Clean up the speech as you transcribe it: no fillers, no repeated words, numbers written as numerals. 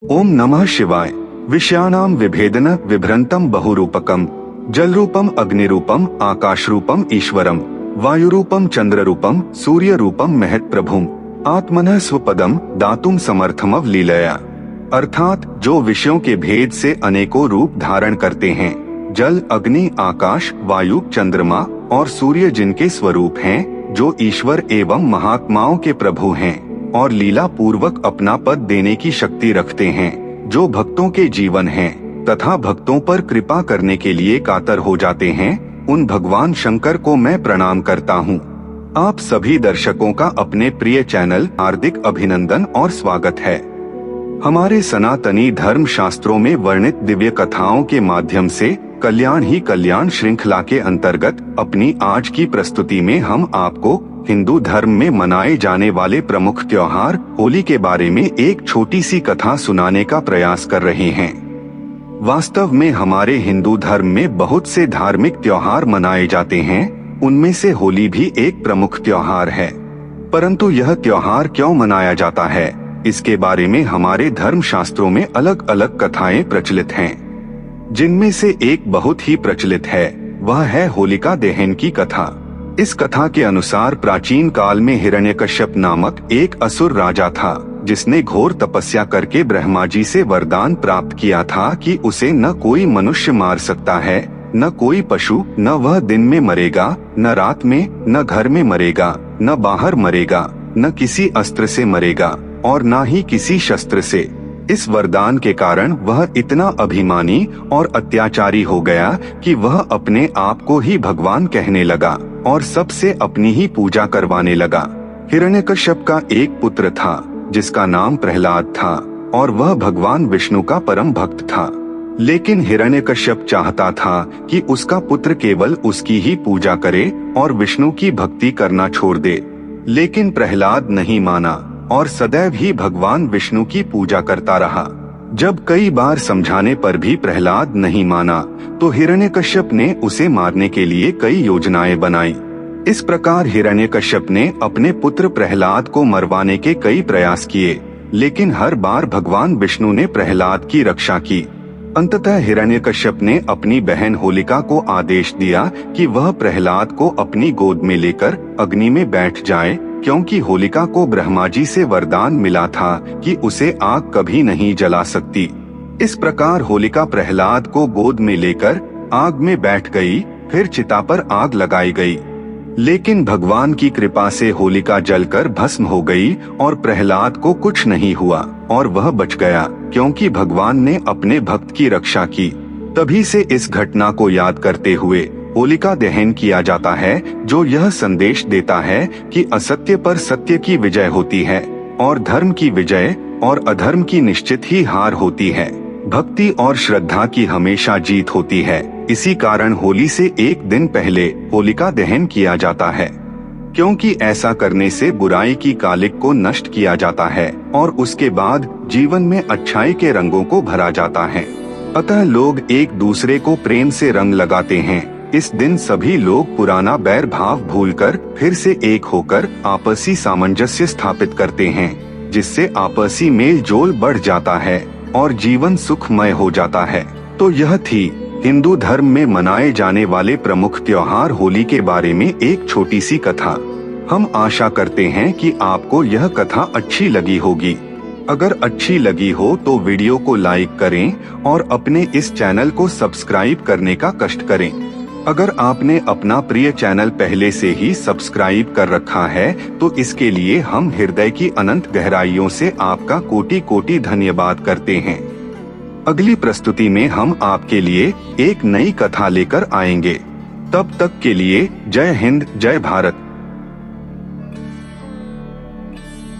ओम नमः शिवाय। विषयाणाम विभेदन विभ्रंतम बहुरूपकम जलरूपम अग्निरूपम आकाशरूपम ईश्वरम वायुरूपम चंद्ररूपम सूर्यरूपम महत् प्रभुम आत्मनः स्वपदम दातुम समर्थमव लीलया। अर्थात जो विषयों के भेद से अनेकों रूप धारण करते हैं, जल, अग्नि, आकाश, वायु, चंद्रमा और सूर्य जिनके स्वरूप हैं, जो ईश्वर एवं महात्माओं के प्रभु हैं और लीला पूर्वक अपना पद देने की शक्ति रखते हैं, जो भक्तों के जीवन हैं तथा भक्तों पर कृपा करने के लिए कातर हो जाते हैं, उन भगवान शंकर को मैं प्रणाम करता हूँ। आप सभी दर्शकों का अपने प्रिय चैनल हार्दिक अभिनंदन और स्वागत है। हमारे सनातनी धर्म शास्त्रों में वर्णित दिव्य कथाओं के माध्यम से कल्याण ही कल्याण श्रृंखला के अंतर्गत अपनी आज की प्रस्तुति में हम आपको हिंदू धर्म में मनाए जाने वाले प्रमुख त्योहार होली के बारे में एक छोटी सी कथा सुनाने का प्रयास कर रहे हैं। वास्तव में हमारे हिंदू धर्म में बहुत से धार्मिक त्योहार मनाए जाते हैं, उनमें से होली भी एक प्रमुख त्योहार है। परंतु यह त्योहार क्यों मनाया जाता है, इसके बारे में हमारे धर्म शास्त्रों में अलग अलग कथाएं प्रचलित हैं। जिनमें से एक बहुत ही प्रचलित है, वह है होलिका दहन की कथा। इस कथा के अनुसार प्राचीन काल में हिरण्यकश्यप नामक एक असुर राजा था, जिसने घोर तपस्या करके ब्रह्मा जी से वरदान प्राप्त किया था कि उसे न कोई मनुष्य मार सकता है, न कोई पशु, न वह दिन में मरेगा, न रात में, न घर में मरेगा, न बाहर मरेगा, न किसी अस्त्र से मरेगा और न ही किसी शस्त्र से। इस वरदान के कारण वह इतना अभिमानी और अत्याचारी हो गया कि वह अपने आप को ही भगवान कहने लगा और सबसे अपनी ही पूजा करवाने लगा। हिरण्यकश्यप का एक पुत्र था जिसका नाम प्रहलाद था और वह भगवान विष्णु का परम भक्त था। लेकिन हिरण्यकश्यप चाहता था कि उसका पुत्र केवल उसकी ही पूजा करे और विष्णु की भक्ति करना छोड़ दे। लेकिन प्रहलाद नहीं माना और सदैव ही भगवान विष्णु की पूजा करता रहा। जब कई बार समझाने पर भी प्रहलाद नहीं माना, तो हिरण्यकश्यप ने उसे मारने के लिए कई योजनाएं बनाई। इस प्रकार हिरण्यकश्यप ने अपने पुत्र प्रहलाद को मरवाने के कई प्रयास किए, लेकिन हर बार भगवान विष्णु ने प्रहलाद की रक्षा की। अंततः हिरण्यकश्यप ने अपनी बहन होलिका को आदेश दिया कि वह प्रहलाद को अपनी गोद में लेकर अग्नि में बैठ जाए, क्योंकि होलिका को ब्रह्मा जी से वरदान मिला था कि उसे आग कभी नहीं जला सकती। इस प्रकार होलिका प्रहलाद को गोद में लेकर आग में बैठ गई, फिर चिता पर आग लगाई गई। लेकिन भगवान की कृपा से होलिका जलकर भस्म हो गई और प्रहलाद को कुछ नहीं हुआ और वह बच गया, क्योंकि भगवान ने अपने भक्त की रक्षा की। तभी से इस घटना को याद करते हुए होलिका दहन किया जाता है, जो यह संदेश देता है कि असत्य पर सत्य की विजय होती है और धर्म की विजय और अधर्म की निश्चित ही हार होती है। भक्ति और श्रद्धा की हमेशा जीत होती है। इसी कारण होली से एक दिन पहले होलिका दहन किया जाता है, क्योंकि ऐसा करने से बुराई की कालिक को नष्ट किया जाता है और उसके बाद जीवन में अच्छाई के रंगों को भरा जाता है। अतः लोग एक दूसरे को प्रेम से रंग लगाते हैं। इस दिन सभी लोग पुराना बैर भाव भूलकर फिर से एक होकर आपसी सामंजस्य स्थापित करते हैं, जिससे आपसी मेल जोल बढ़ जाता है और जीवन सुखमय हो जाता है। तो यह थी हिंदू धर्म में मनाए जाने वाले प्रमुख त्योहार होली के बारे में एक छोटी सी कथा। हम आशा करते हैं कि आपको यह कथा अच्छी लगी होगी। अगर अच्छी लगी हो तो वीडियो को लाइक करें और अपने इस चैनल को सब्सक्राइब करने का कष्ट करें। अगर आपने अपना प्रिय चैनल पहले से ही सब्सक्राइब कर रखा है तो इसके लिए हम हृदय की अनंत गहराइयों से आपका कोटि कोटि धन्यवाद करते हैं। अगली प्रस्तुति में हम आपके लिए एक नई कथा लेकर आएंगे। तब तक के लिए जय हिंद, जय भारत।